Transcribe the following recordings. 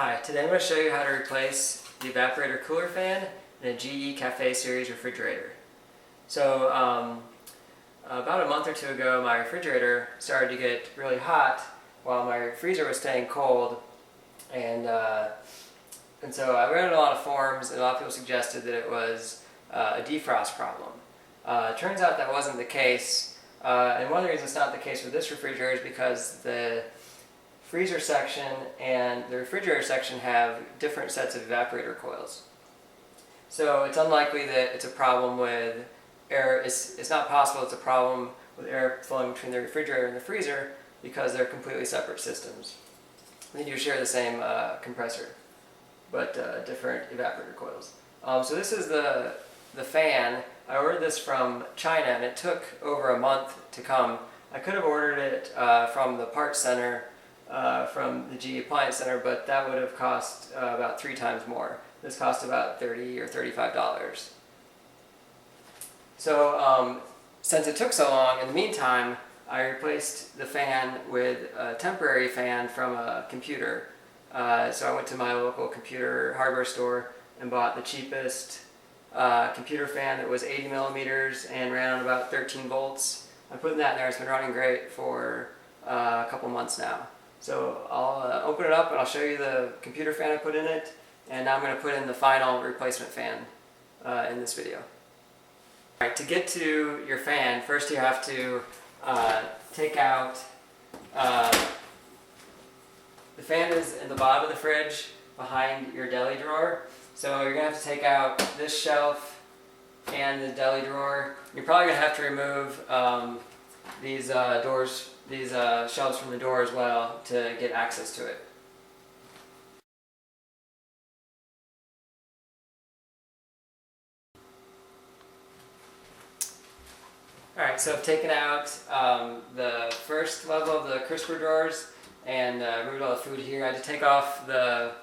Hi, today I'm going to show you how to replace the evaporator cooler fan in a GE Cafe Series refrigerator. So about a month or two ago my refrigerator started to get really hot while my freezer was staying cold, and so I read a lot of forums and a lot of people suggested that it was a defrost problem. It turns out that wasn't the case, and one of the reasons it's not the case with this refrigerator is because the freezer section and the refrigerator section have different sets of evaporator coils. So it's unlikely that it's a problem with air. It's not possible it's a problem with air flowing between the refrigerator and the freezer because they're completely separate systems. They do share the same compressor, but different evaporator coils. So this is the fan. I ordered this from China and it took over a month to come. I could have ordered it from the parts center, from the GE Appliance Center, but that would have cost about 3 times more. This cost about $30 or $35. So since it took so long, in the meantime, I replaced the fan with a temporary fan from a computer. So I went to my local computer hardware store and bought the cheapest computer fan that was 80 millimeters and ran on about 13 volts. I put that in there. It's been running great for a couple months now. So I'll open it up and I'll show you the computer fan I put in it, and now I'm going to put in the final replacement fan in this video. Alright, to get to your fan, first you have to take out, the fan is in the bottom of the fridge behind your deli drawer, so you're going to have to take out this shelf and the deli drawer. You're probably going to have to remove these doors, these shelves from the door as well to get access to it. Alright, so I've taken out the first level of the crisper drawers and removed all the food here. I had to take off the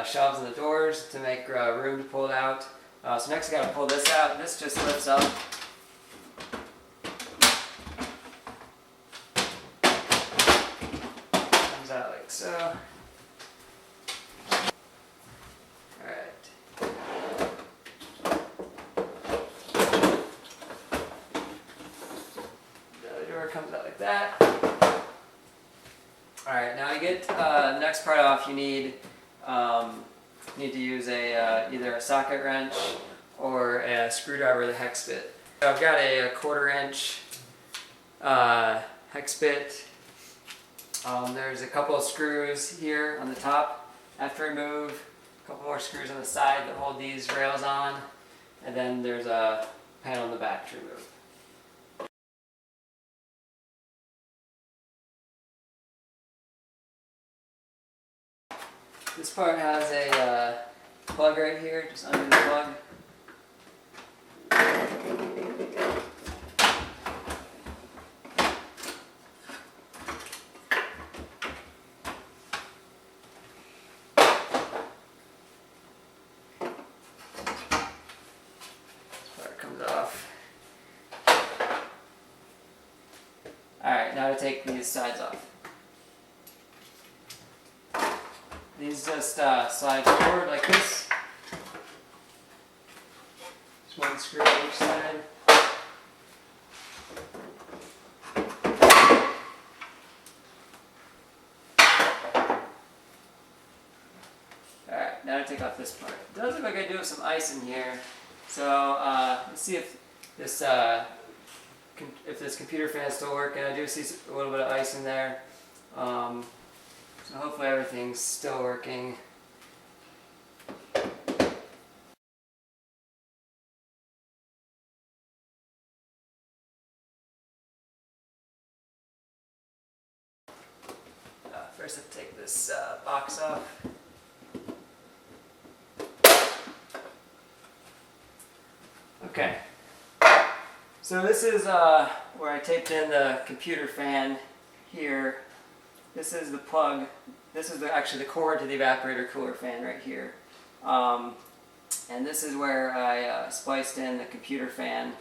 shelves and the doors to make room to pull it out. So next I got to pull this out. This just lifts up. Comes out like so. Comes out like that. Alright, now to get the next part off, you need to use either a socket wrench or a screwdriver with a hex bit. So I've got a 1/4 inch hex bit. There's a couple of screws here on the top I have to remove, a couple more screws on the side that hold these rails on, and then there's a panel in the back to remove. This part has a plug right here, just under the plug. This part comes off. Alright, now to take these sides off. These just slide forward like this. Just one screw on each side. Alright, now to take off this part. It does look like I do have some ice in here. So let's see if this computer fan is still working. I do see a little bit of ice in there. So hopefully everything's still working. First I have to take this box off. Okay. So this is where I taped in the computer fan here. This is the plug. This is actually the cord to the evaporator cooler fan right here. And this is where I spliced in the computer fan.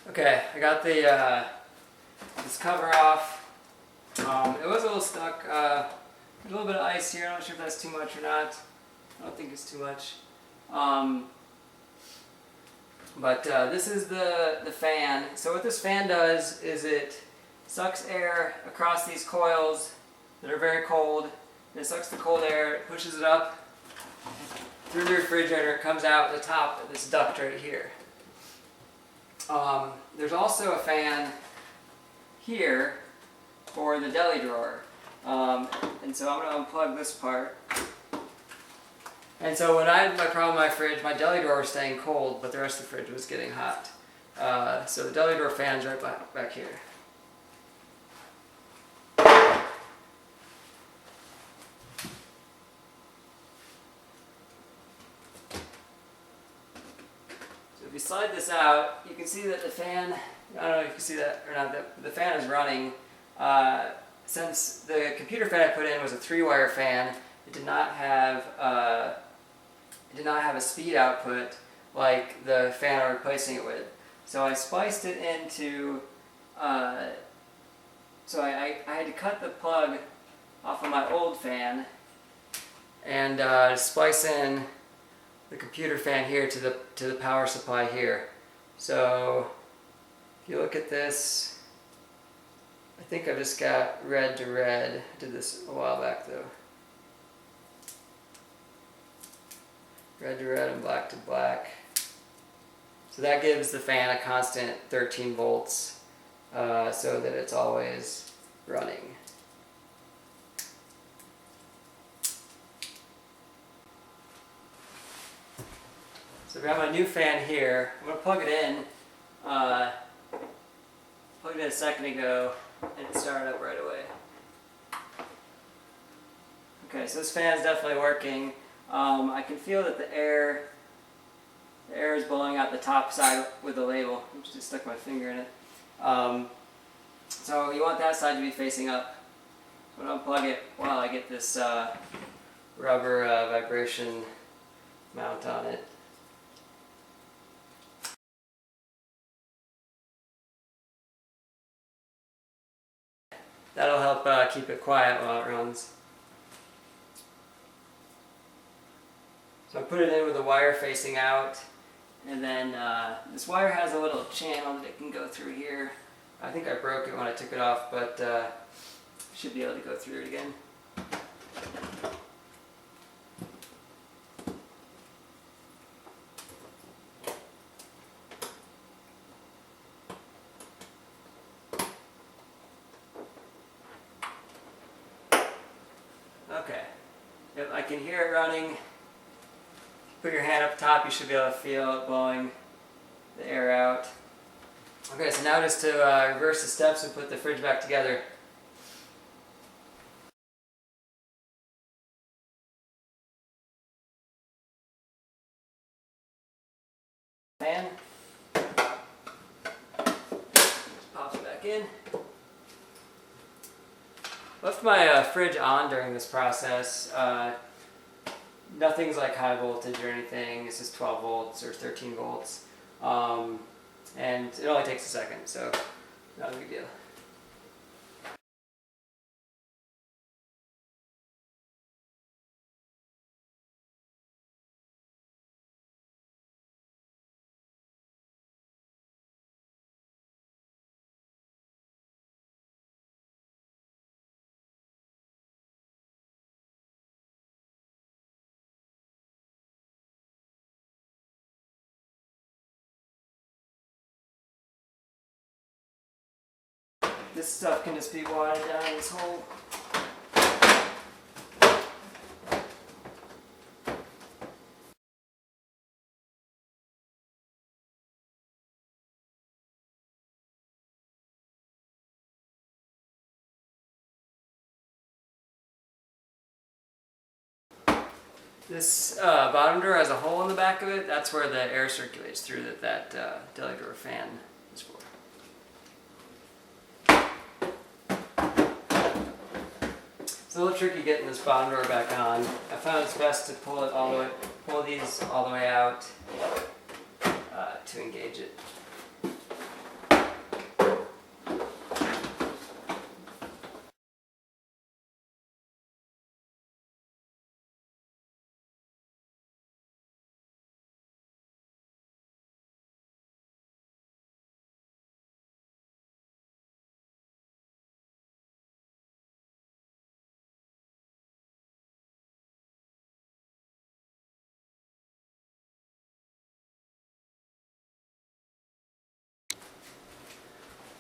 Okay, I got the this cover off. little stuck. There's a little bit of ice here. I'm not sure if that's too much or not. I don't think it's too much. But this is the fan. So what this fan does is it sucks air across these coils that are very cold. And it sucks the cold air, it pushes it up through the refrigerator. It comes out the top of this duct right here. There's also a fan here for the deli drawer. And so I'm going to unplug this part. And so when I had my problem with my fridge, my deli drawer was staying cold, but the rest of the fridge was getting hot. So the deli drawer fan's right back here. So if you slide this out, you can see that the fan, I don't know if you can see that or not, the fan is running. Since the computer fan I put in was a 3-wire fan, it did not have a speed output like the fan I'm replacing it with. So I spliced it into, so I had to cut the plug off of my old fan and splice in the computer fan here to the power supply here. So if you look at this, I think I've just got red to red. I did this a while back though. Red to red and black to black. So that gives the fan a constant 13 volts so that it's always running. So we have my new fan here. I'm going to plug it in. Plugged it in a second ago and it started up right away. Okay, so this fan's definitely working. I can feel that the air is blowing out the top side with the label. I just stuck my finger in it. So you want that side to be facing up. So I'm going to unplug it while I get this rubber vibration mount on it. That'll help keep it quiet while it runs. So I put it in with the wire facing out, and then this wire has a little channel that it can go through here. I think I broke it when I took it off, but should be able to go through it again. Okay, yep, I can hear it running. Put your hand up top, you should be able to feel it blowing the air out. Okay, so now just to reverse the steps and put the fridge back together. Fan. Just pops it back in. Left my fridge on during this process. Nothing's like high voltage or anything. This is 12 volts or 13 volts. And it only takes a second, so not a big deal. This stuff can just be watered down in this hole. This bottom drawer has a hole in the back of it. That's where the air circulates through that deli drawer fan is for. It's a little tricky getting this bottom drawer back on. I found it's best to pull these all the way out to engage it.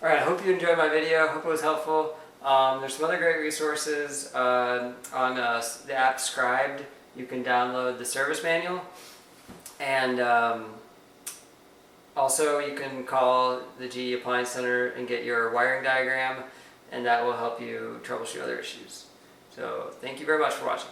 Alright, I hope you enjoyed my video. Hope it was helpful. There's some other great resources on the app Scribed. You can download the service manual, and also you can call the GE Appliance Center and get your wiring diagram, and that will help you troubleshoot other issues. So thank you very much for watching.